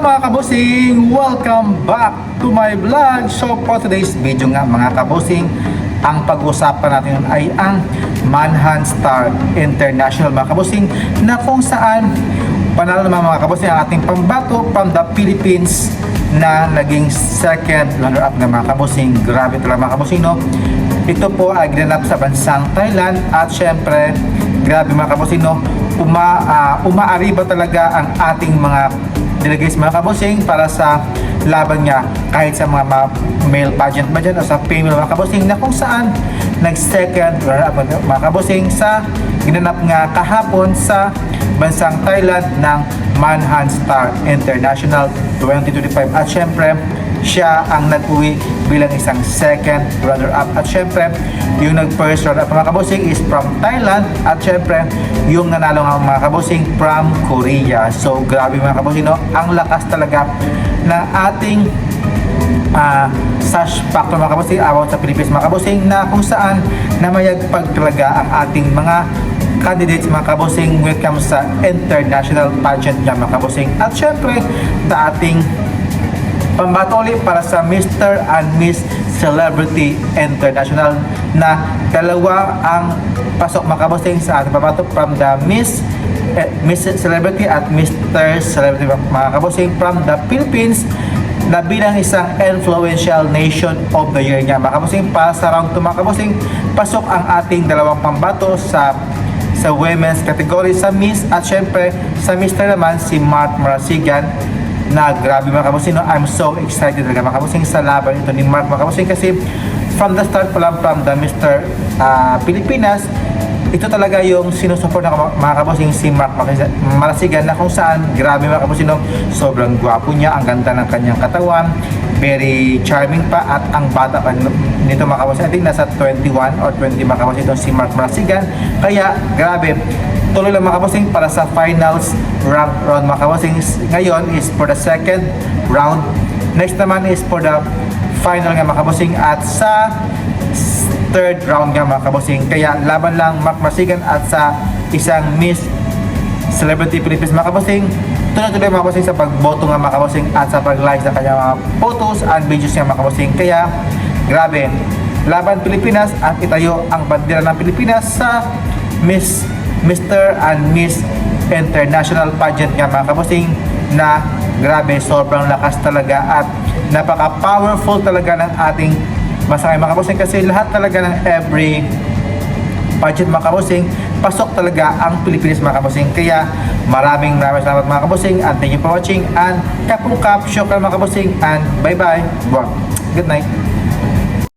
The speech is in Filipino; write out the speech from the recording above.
mga kabusing! Welcome back to my vlog! So for today's video nga mga kabusing, ang pag-usapan natin ay ang Manhunt Star International mga kabusing, na kung saan panalo naman mga kabusing ang ating pambato from the Philippines na naging second runner-up na mga kabusing. Grabe talaga mga kabusing, no? Ito po ay ginanap sa bansang Thailand at syempre grabe mga kabusing, no? Umaariba talaga ang ating mga delegates mga kabusing para sa laban niya kahit sa mga male pageant ba dyan o sa female mga kabusing, na kung saan nag-second runner-up mga kabusing sa ginanap nga kahapon sa bansang Thailand ng Manhunt Star International 2025. At syempre siya ang nag-uwi bilang isang second runner-up. At syempre yung nag-first runner-up mga kabusing is from Thailand, at syempre yung nanalo nga mga kabusing from Korea. So grabe mga kabusing, no? Ang lakas talaga ng ating sash factor mga kabusing about sa Pilipinas mga kabusing, na kung saan namayagpag talaga ang ating mga candidates mga kabusing when it comes sa international pageant niya mga kabusing. At syempre sa ating pambatoli para sa Mr. and Miss Celebrity International, na dalawa ang pasok mga kabusing sa ating pambato from the Miss Celebrity at Mr. Celebrity mga kabusing from the Philippines, na bilang isang influential nation of the year niya mga kabusing. Para sa round 2 mga kabusing, pasok ang ating dalawang pambato sa women's category sa Miss, at syempre sa Mr. naman si Mark Marasigan, na grabe mga kabusing, no? I'm so excited talaga mga kabusing sa laban ito ni Mark mga kabusing, kasi from the start pa lang from the Mr. Pilipinas, ito talaga yung sinusuport na mga kabusing si Mark Marasigan, na kung saan grabe mga kabusing, no? Sobrang gwapo niya, ang ganda ng kanyang katawan, very charming pa, at ang bata pa nito mga kabusing, I think nasa 21 or 20 mga kabusing ito si Mark Marasigan. Kaya grabe, tuloy lang mga kabusing para sa finals round mga kabusing. Ngayon is for the second round, next naman is for the final nga mga kabusing, at sa third round nga mga kabusing. Kaya laban lang Mark Marasigan at sa isang Miss Celebrity Philippines mga kabusing. Tuloy-tuloy mga kabusing sa pagboto nga mga kabusing at sa pag-like sa kanyang mga photos and videos nga mga kabusing. Kaya grabe, laban Pilipinas at itayo ang bandera ng Pilipinas sa Mr. and Miss International Pageant nga mga kabusing, na grabe, sobrang lakas talaga at napaka-powerful talaga ng ating masakay mga kabusing, kasi lahat talaga ng every pageant mga kabusing, pasok talaga ang Pilipinas mga kabusing. Kaya maraming salamat mga kabusing, and thank you for watching, and kapong kap, show ka mga kabusing, and bye bye, good night.